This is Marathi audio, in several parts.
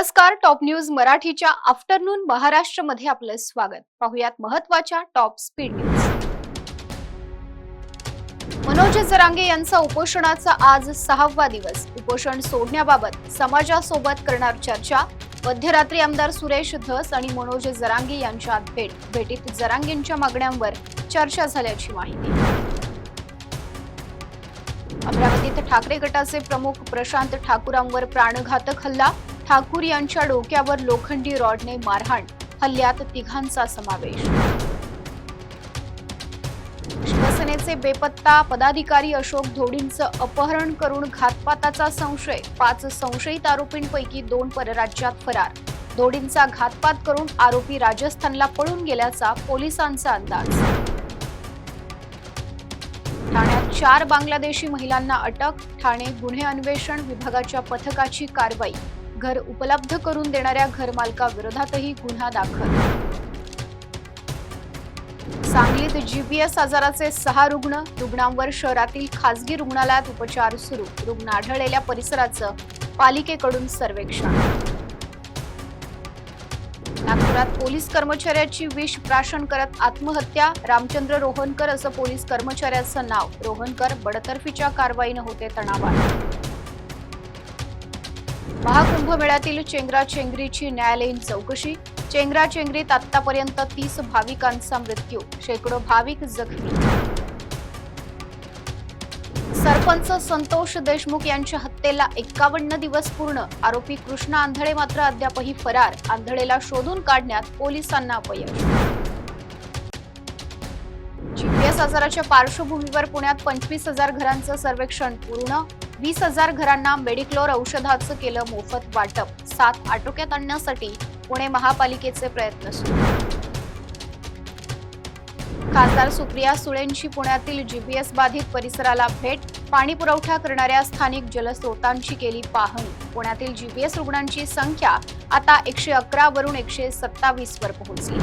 नमस्कार. टॉप न्यूज मराठीच्या आफ्टरनून महाराष्ट्रमध्ये आपलं स्वागत. पाहुयात महत्त्वाच्या top speed news. Manoj Jarange यांचा उपोषणाचा आज 6वा दिवस. उपोषण सोडण्याबाबत समाजासोबत करणार चर्चा. मध्यरात्री आमदार सुरेश धस आणि मनोज जरांगे यांच्यात भेटीत जरांगेंच्या मागण्यांवर चर्चा झाल्याची माहिती. अमरावतीत ठाकरे गटाचे प्रमुख प्रशांत ठाकूरांवर प्राणघातक हल्ला. ठाकूर यांच्या डोक्यावर लोखंडी रॉडने मारहाण. हल्ल्यात तिघांचा समावेश. शिवसेनेचे बेपत्ता पदाधिकारी अशोक धोडींचं अपहरण करून घातपाताचा संशय. 5 संशयित आरोपींपैकी 2 परराज्यात फरार. धोडींचा घातपात करून आरोपी राजस्थानला पळून गेल्याचा पोलिसांचा अंदाज. ठाण्यात 4 बांगलादेशी महिलांना अटक. ठाणे गुन्हे अन्वेषण विभागाच्या पथकाची कारवाई. घर उपलब्ध करून देणाऱ्या घरमालकाविरोधातही गुन्हा दाखल. सांगलीत जीबीएस आजाराचे 6 रुग्णांवर शहरातील खासगी रुग्णालयात उपचार सुरू. रुग्ण आढळलेल्या परिसराचं पालिकेकडून सर्वेक्षण. नागपुरात पोलीस कर्मचाऱ्याची विष प्राशन करत आत्महत्या. रामचंद्र रोहनकर असं पोलीस कर्मचाऱ्याचं नाव. रोहनकर बडतर्फीच्या कारवाईनं होते तणावात. महाकुंभमेळ्यातील चेंगराचेंगरीची न्यायालयीन चौकशी. चेंगराचेंगरीत आतापर्यंत 30 भाविकांचा मृत्यू. शेकडो भाविक जखमी. सरपंच संतोष देशमुख यांच्या हत्येला 51 दिवस पूर्ण. आरोपी कृष्णा आंधळे मात्र अद्यापही फरार. आंधळेला शोधून काढण्यात पोलिसांना अपयश. जीपीएस आजाराच्या पार्श्वभूमीवर पुण्यात 25,000 घरांचं सर्वेक्षण पूर्ण. 20,000 घरांना मेडिक्लोर औषधाचं केलं मोफत वाटप. 7 आटोक्यात आणण्यासाठी पुणे महापालिकेचे प्रयत्न सुरू. खासदार सुप्रिया सुळेंची पुण्यातील जीपीएस बाधित परिसराला भेट. पाणी पुरवठा करणाऱ्या स्थानिक जलस्रोतांची केली पाहणी. पुण्यातील जीपीएस रुग्णांची संख्या आता 111 वरून 127 वर पोहोचली.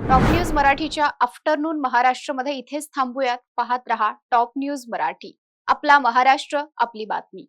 टॉप न्यूज मराठीच्या आफ्टरनून महाराष्ट्रमध्ये इथेच थांबूयात. पाहत रहा टॉप न्यूज मराठी. आपला महाराष्ट्र, आपली बातमी.